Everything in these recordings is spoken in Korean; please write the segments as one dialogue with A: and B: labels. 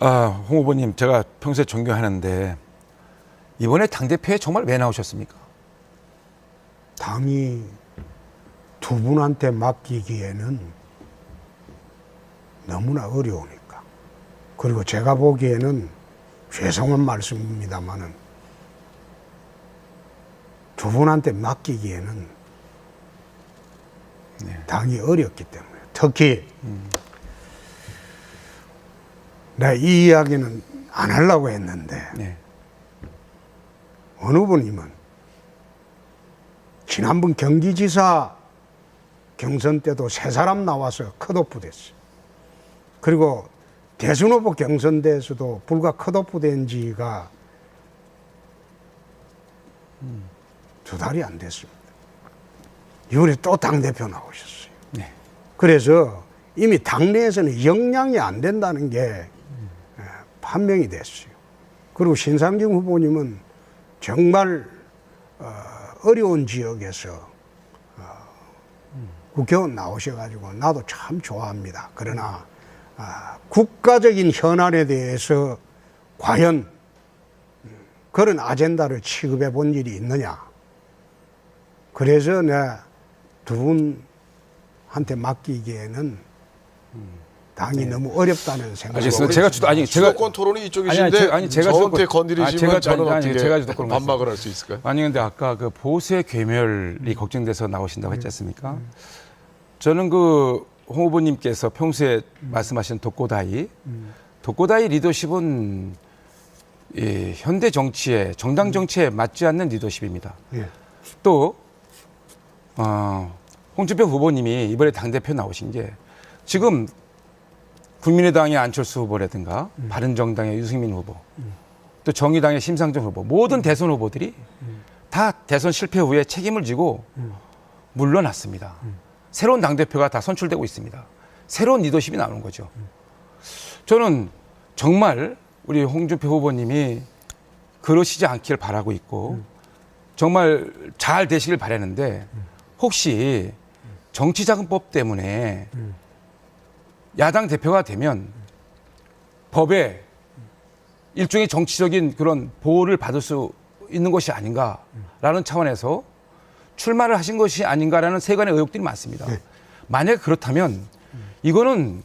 A: 홍 후보님, 제가 평소에 존경하는데 이번에 당대표에 정말 왜 나오셨습니까?
B: 당이 두 분한테 맡기기에는 너무나 어려우니까. 그리고 제가 보기에는 죄송한 말씀입니다만은 두 분한테 맡기기에는 당이 어렵기 때문에. 특히 내가 이 이야기는 안 하려고 했는데
A: 네.
B: 어느 분이면 지난번 경기지사 경선 때도 세 사람 나와서 컷오프 됐어요. 그리고 대선 후보 경선대에서도 불과 컷오프 된 지가 두 달이 안 됐습니다. 이번에 또 당대표 나오셨어요.
A: 네.
B: 그래서 이미 당내에서는 역량이 안 된다는 게 판명이 됐어요. 그리고 신상정 후보님은 정말 어려운 지역에서 국회의원 나오셔가지고 나도 참 좋아합니다. 그러나 국가적인 현안에 대해서 과연 그런 아젠다를 취급해 본 일이 있느냐. 그래서 내가 두 분한테 맡기기에는 당이 너무 어렵다는 생각이
A: 알겠습니다. 제가
C: 주도권 토론이 이쪽이신데 저한테 건드리시면 저는 어떻게 반박을 할 수 있을까요?
A: 아니 근데 아까 그 보수의 괴멸이 걱정돼서 나오신다고 했지 않습니까? 저는 그 홍 후보님께서 평소에 말씀하신 독고다이 리더십은 현대 정치에 정당 정치에 맞지 않는 리더십입니다.
B: 예.
A: 또 홍준표 후보님이 이번에 당대표 나오신 게 지금 국민의당의 안철수 후보라든가 바른정당의 유승민 후보 또 정의당의 심상정 후보 모든 대선 후보들이 다 대선 실패 후에 책임을 지고 물러났습니다. 새로운 당대표가 다 선출되고 있습니다. 새로운 리더십이 나오는 거죠. 저는 정말 우리 홍준표 후보님이 그러시지 않기를 바라고 있고 정말 잘 되시길 바라는데 혹시 정치자금법 때문에 야당 대표가 되면 법에 일종의 정치적인 그런 보호를 받을 수 있는 것이 아닌가라는 차원에서 출마를 하신 것이 아닌가라는 세간의 의혹들이 많습니다. 만약에 그렇다면 이거는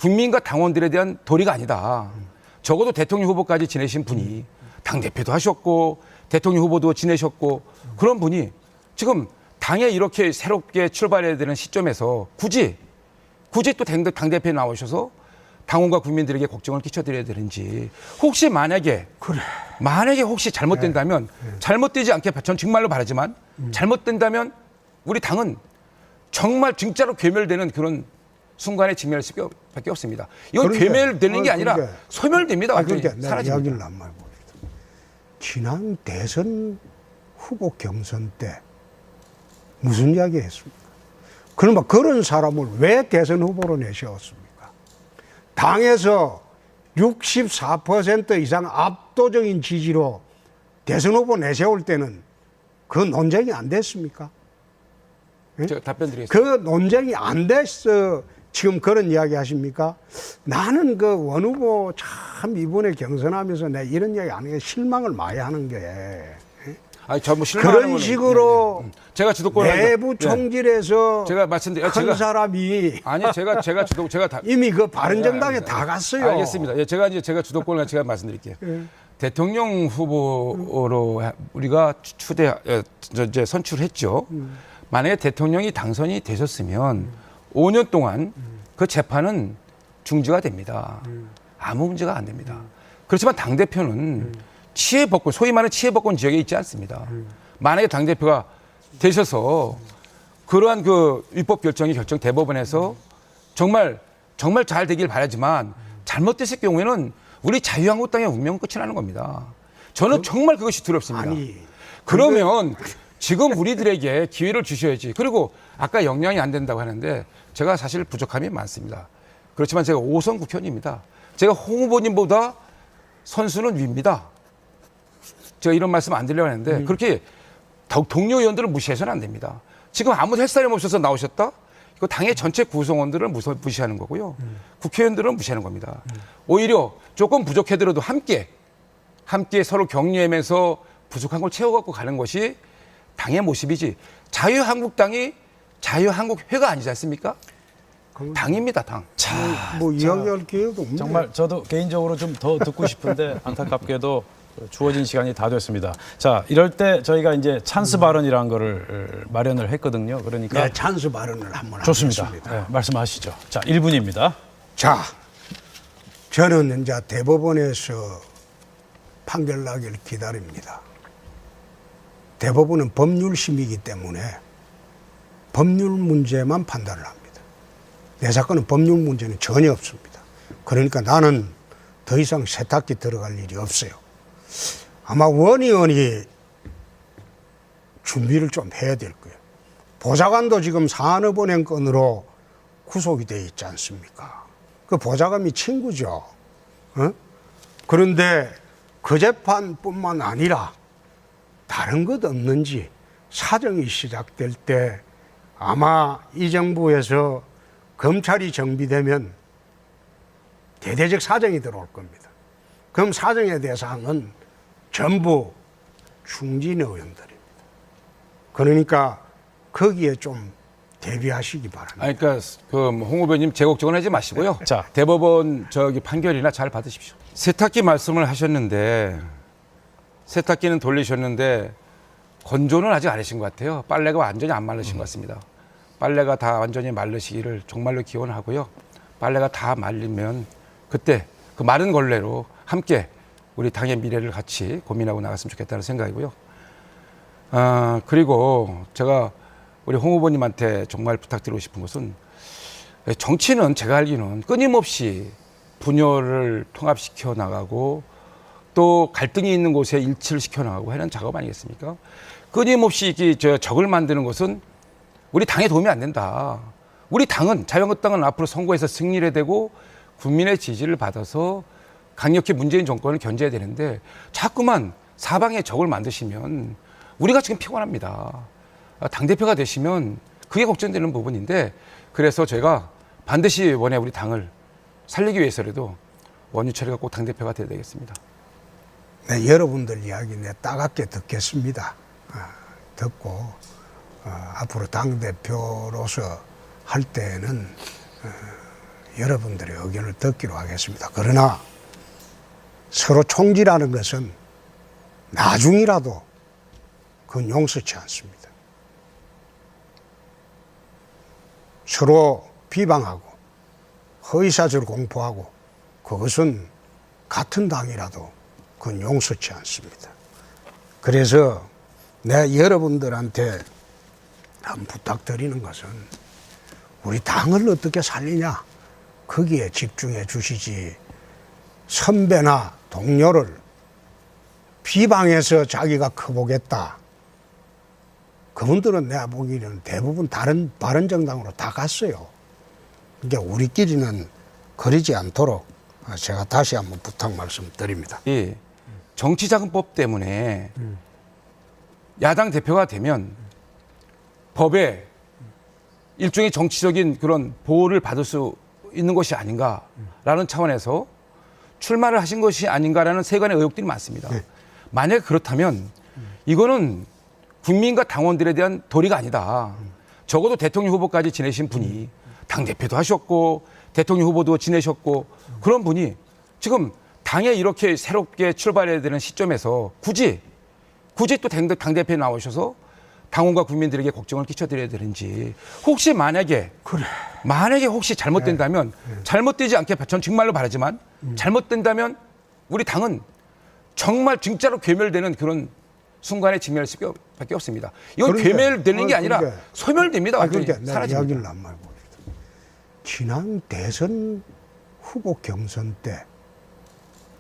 A: 국민과 당원들에 대한 도리가 아니다. 적어도 대통령 후보까지 지내신 분이 당대표도 하셨고 대통령 후보도 지내셨고 그런 분이 지금 당에 이렇게 새롭게 출발해야 되는 시점에서 굳이 또 당대표에 나오셔서 당원과 국민들에게 걱정을 끼쳐드려야 되는지 혹시 만약에 혹시 잘못된다면 잘못되지 않게 전 정말로 바라지만 잘못된다면 우리 당은 정말 진짜로 괴멸되는 그런 순간에 직면할 수밖에 없습니다. 이건 괴멸되는 게 아니라 소멸됩니다. 완전히
B: 그러니까
A: 사라집니다.
B: 이야기를 안 말고 지난 대선 후보 경선 때 무슨 이야기 했습니까? 그러면 그런 사람을 왜 대선 후보로 내세웠습니까? 당에서 64% 이상 압도적인 지지로 대선 후보 내세울 때는 그 논쟁이 안 됐습니까?
A: 제가 답변 드리겠습니다.
B: 그 논쟁이 안 됐어. 지금 그런 이야기 하십니까? 나는 그 원 후보 참 이번에 경선하면서 내가 이런 이야기 안 하는 게 실망을 많이 하는 게.
A: 아니, 저 뭐 실망하는
B: 그런
A: 거는,
B: 식으로
A: 제가 주도권을
B: 내부 총질에서
A: 제가 말씀드려
B: 큰 사람이
A: 제가
B: 이미 그 바른정당에 다 갔어요.
A: 알겠습니다. 예, 제가 주도권을 제가 말씀드릴게요. 대통령 후보로 우리가 이제 선출했죠. 만약에 대통령이 당선이 되셨으면 5년 동안 그 재판은 중지가 됩니다. 아무 문제가 안 됩니다. 그렇지만 당대표는 치해법권, 소위 말하는 치해법권 지역에 있지 않습니다. 만약에 당대표가 되셔서 그러한 그 위법 결정이 대법원에서 정말 잘 되길 바라지만 잘못됐을 경우에는 우리 자유한국당의 운명은 끝이 나는 겁니다. 저는 정말 그것이 두렵습니다. 그러면 지금 우리들에게 기회를 주셔야지. 그리고 아까 역량이 안 된다고 하는데 제가 사실 부족함이 많습니다. 그렇지만 제가 5선 국회의원입니다. 제가 홍 후보님보다 선수는 위입니다. 제가 이런 말씀 안 드리려고 했는데 그렇게 동료 의원들을 무시해서는 안 됩니다. 지금 아무 햇살이 없어서 나오셨다? 이거 당의 전체 구성원들을 무시하는 거고요. 국회의원들은 무시하는 겁니다. 오히려 조금 부족하더라도 함께 서로 격려하면서 부족한 걸 채워갖고 가는 것이 당의 모습이지. 자유한국당이 자유한국회가 아니지 않습니까? 당입니다, 당.
B: 뭐 이야기할 기회도 없네.
D: 정말 저도 개인적으로 좀 더 듣고 싶은데 안타깝게도 주어진 시간이 다 됐습니다. 자, 이럴 때 저희가 이제 찬스 발언이라는 거를 마련을 했거든요. 그러니까
B: 네, 찬스 발언을 한번
D: 좋습니다.
B: 하겠습니다.
D: 네, 말씀하시죠. 자, 1분입니다.
B: 자, 저는 이제 대법원에서 판결 나기를 기다립니다. 대법원은 법률심이기 때문에 법률 문제만 판단을 합니다. 내 사건은 법률 문제는 전혀 없습니다. 그러니까 나는 더 이상 세탁기 들어갈 일이 없어요. 아마 원의원이 준비를 좀 해야 될 거예요. 보좌관도 지금 산업은행 건으로 구속이 돼 있지 않습니까? 그 보좌관이 친구죠. 어? 그런데 그 재판뿐만 아니라 다른 것 없는지 사정이 시작될 때 아마 이 정부에서 검찰이 정비되면 대대적 사정이 들어올 겁니다. 그럼 사정의 대상은 전부 중진 의원들입니다. 그러니까 거기에 좀 대비하시기 바랍니다.
A: 아니, 그러니까 홍 후보님 제곡적은 하지 마시고요. 자, 대법원 판결이나 잘 받으십시오. 세탁기 말씀을 하셨는데 세탁기는 돌리셨는데 건조는 아직 안 하신 것 같아요. 빨래가 완전히 안 마르신 것 같습니다. 빨래가 다 완전히 마르시기를 정말로 기원하고요. 빨래가 다 말리면 그때 그 마른 걸레로 함께 우리 당의 미래를 같이 고민하고 나갔으면 좋겠다는 생각이고요. 그리고 제가 우리 홍 후보님한테 정말 부탁드리고 싶은 것은 정치는 제가 알기는 끊임없이 분열을 통합시켜 나가고 또 갈등이 있는 곳에 일치를 시켜 나가고 하는 작업 아니겠습니까? 끊임없이 적을 만드는 것은 우리 당에 도움이 안 된다. 우리 당은 자유한국당은 앞으로 선거에서 승리를 해야 되고 국민의 지지를 받아서 강력히 문재인 정권을 견제해야 되는데 자꾸만 사방에 적을 만드시면 우리가 지금 피곤합니다. 당대표가 되시면 그게 걱정되는 부분인데 그래서 제가 반드시 이번에 우리 당을 살리기 위해서라도 원유철이가 꼭 당대표가 돼야 되겠습니다.
B: 네, 여러분들 이야기 내 따갑게 듣겠습니다. 듣고 앞으로 당대표로서 할 때는 여러분들의 의견을 듣기로 하겠습니다. 그러나 서로 총질하는 것은 나중이라도 그건 용서치 않습니다. 서로 비방하고 허위사실을 공포하고 그것은 같은 당이라도 그건 용서치 않습니다. 그래서 내가 여러분들한테 한 부탁드리는 것은 우리 당을 어떻게 살리냐 거기에 집중해 주시지 선배나 동료를 비방해서 자기가 커보겠다. 그분들은 내가 보기에는 대부분 다른 바른정당으로 다 갔어요. 그러니까 우리끼리는 그러지 않도록 제가 다시 한번 부탁 말씀드립니다.
A: 이 정치자금법 때문에 야당 대표가 되면 법에 일종의 정치적인 그런 보호를 받을 수 있는 것이 아닌가라는 차원에서 출마를 하신 것이 아닌가라는 세간의 의혹들이 많습니다.
B: 네.
A: 만약 그렇다면 이거는 국민과 당원들에 대한 도리가 아니다. 적어도 대통령 후보까지 지내신 분이 당대표도 하셨고 대통령 후보도 지내셨고 그런 분이 지금 당에 이렇게 새롭게 출발해야 되는 시점에서 굳이 또 당대표에 나오셔서 당원과 국민들에게 걱정을 끼쳐드려야 되는지 혹시 만약에 혹시 잘못된다면 잘못되지 않게 전 정말로 바라지만 잘못된다면 우리 당은 정말 진짜로 괴멸되는 그런 순간에 직면할 수밖에 없습니다. 이건 괴멸되는 게 아니라 소멸됩니다. 완전히
B: 그러니까
A: 사라집니다.
B: 이야기를 안 말고 지난 대선 후보 경선 때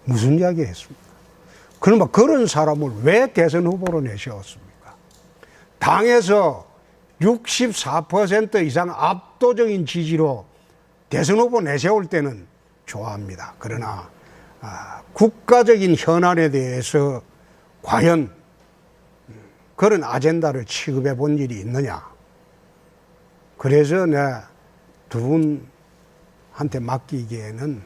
B: 무슨 이야기 했습니까? 그러면 그런 사람을 왜 대선 후보로 내세웠습니까? 당에서 64% 이상 압도적인 지지로 대선 후보 내세울 때는 좋아합니다. 그러나 국가적인 현안에 대해서 과연 그런 아젠다를 취급해 본 일이 있느냐. 그래서 내가 두 분한테 맡기기에는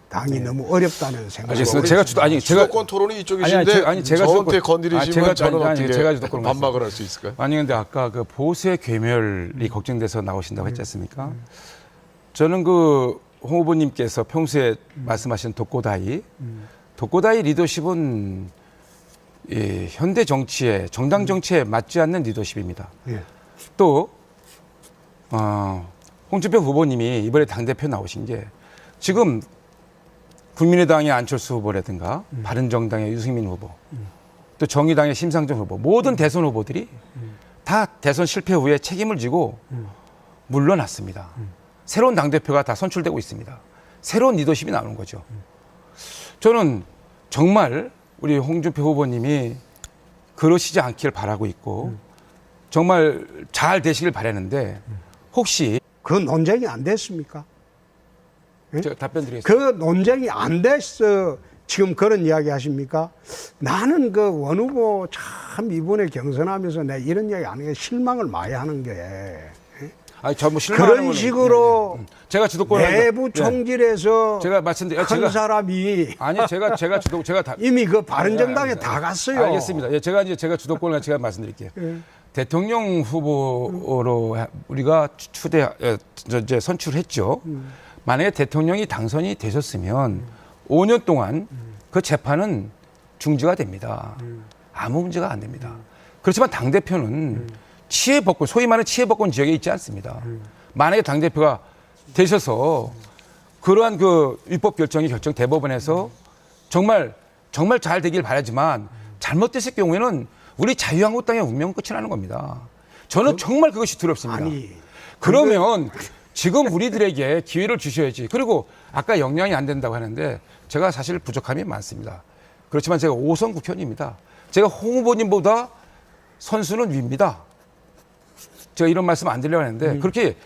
B: 당이 너무 어렵다는 생각이
A: 알겠습니다. 제가
C: 주도권 토론이 이쪽이신데 저한테 건드리시면 저는 어떻게 반박을 할 수 있을까요?
A: 아니 근데 아까 그 보수의 괴멸이 걱정돼서 나오신다고 했지 않습니까? 저는 그 홍 후보님께서 평소에 말씀하신 독고다이 리더십은 현대 정치에 정당 정치에 맞지 않는 리더십입니다.
B: 예.
A: 또 홍준표 후보님이 이번에 당대표 나오신 게 지금 국민의당의 안철수 후보라든가 바른정당의 유승민 후보 또 정의당의 심상정 후보 모든 대선 후보들이 다 대선 실패 후에 책임을 지고 물러났습니다. 새로운 당대표가 다 선출되고 있습니다. 새로운 리더십이 나오는 거죠. 저는 정말 우리 홍준표 후보님이 그러시지 않기를 바라고 있고 정말 잘 되시길 바라는데 혹시
B: 그 논쟁이 안 됐습니까?
A: 제가 답변 드리겠습니다.
B: 그 논쟁이 안 됐어. 지금 그런 이야기 하십니까? 나는 그 원 후보 참 이번에 경선하면서 내가 이런 이야기 안 하는 게 실망을 많이 하는 게.
A: 아니, 뭐
B: 그런 식으로
A: 제가 주도권
B: 내부 총질에서
A: 제가 말씀드린
B: 큰 사람이
A: 아니 제가 다
B: 이미 그 바른정당에 다 갔어요.
A: 알겠습니다. 예, 제가 주도권을 제가 말씀드릴게요. 대통령 후보로 우리가 이제 선출했죠. 만약에 대통령이 당선이 되셨으면 5년 동안 그 재판은 중지가 됩니다. 아무 문제가 안 됩니다. 그렇지만 당대표는 치해법권, 소위 말하는 치해법권 지역에 있지 않습니다. 만약에 당대표가 되셔서 그러한 그 위법 결정이 대법원에서 정말 잘 되길 바라지만 잘못됐을 경우에는 우리 자유한국당의 운명은 끝이 나는 겁니다. 저는 정말 그것이 두렵습니다.
B: 아니,
A: 그러면 지금 우리들에게 기회를 주셔야지. 그리고 아까 역량이 안 된다고 하는데 제가 사실 부족함이 많습니다. 그렇지만 제가 5선 국회의원입니다. 제가 홍 후보님보다 선수는 위입니다. 제가 이런 말씀 안 드리려고 하는데 그렇게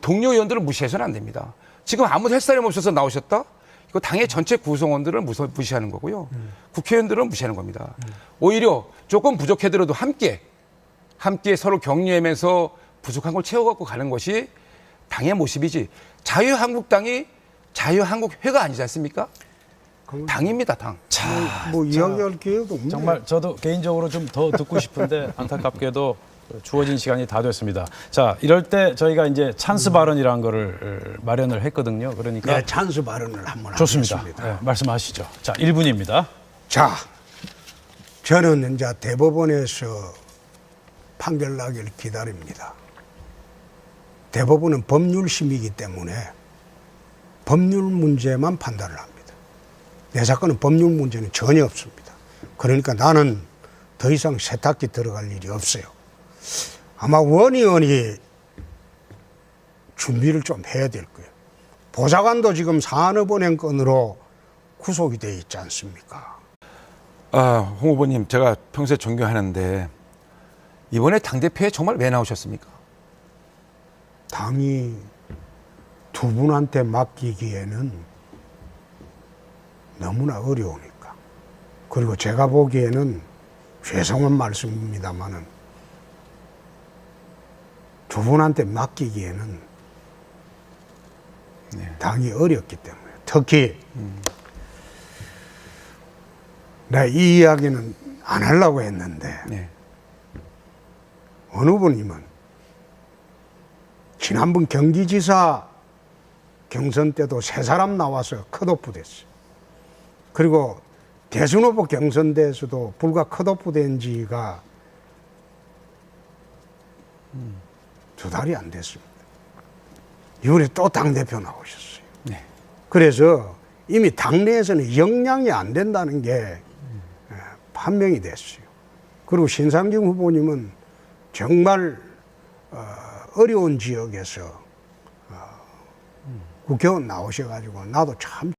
A: 동료 의원들을 무시해서는 안 됩니다. 지금 아무 햇살이 없어서 나오셨다? 이거 당의 전체 구성원들을 무시하는 거고요. 국회의원들은 무시하는 겁니다. 오히려 조금 부족해더라도 함께 서로 격려하면서 부족한 걸 채워갖고 가는 것이 당의 모습이지. 자유한국당이 자유한국회가 아니지 않습니까? 당입니다, 당.
B: 뭐 이야기할 기회도 없네.
D: 정말 저도 개인적으로 좀 더 듣고 싶은데 안타깝게도 주어진 시간이 다 됐습니다. 자, 이럴 때 저희가 이제 찬스 발언이라는 거를 마련을 했거든요. 그러니까
B: 네, 찬스 발언을 한번
D: 좋습니다.
B: 하겠습니다.
D: 네, 말씀하시죠. 자, 1분입니다.
B: 자, 저는 이제 대법원에서 판결 나기를 기다립니다. 대법원은 법률심이기 때문에 법률 문제만 판단을 합니다. 내 사건은 법률 문제는 전혀 없습니다. 그러니까 나는 더 이상 세탁기 들어갈 일이 없어요. 아마 원 의원이 준비를 좀 해야 될 거예요. 보좌관도 지금 산업은행 건으로 구속이 돼 있지 않습니까?
A: 홍 후보님, 제가 평소에 존경하는데 이번에 당대표에 정말 왜 나오셨습니까?
B: 당이 두 분한테 맡기기에는 너무나 어려우니까. 그리고 제가 보기에는 죄송한 말씀입니다만은 두 분한테 맡기기에는 당이 어렵기 때문에. 특히 내가 이 이야기는 안 하려고 했는데 어느 분이면 지난번 경기지사 경선 때도 세 사람 나와서 컷오프 됐어요. 그리고 대선 후보 경선대에서도 불과 컷오프 된 지가 2달이 안 됐습니다. 이번에 또 당대표 나오셨어요.
A: 네.
B: 그래서 이미 당내에서는 역량이 안 된다는 게 판명이 됐어요. 그리고 신상정 후보님은 정말 어려운 지역에서 국회의원 나오셔가지고 나도 참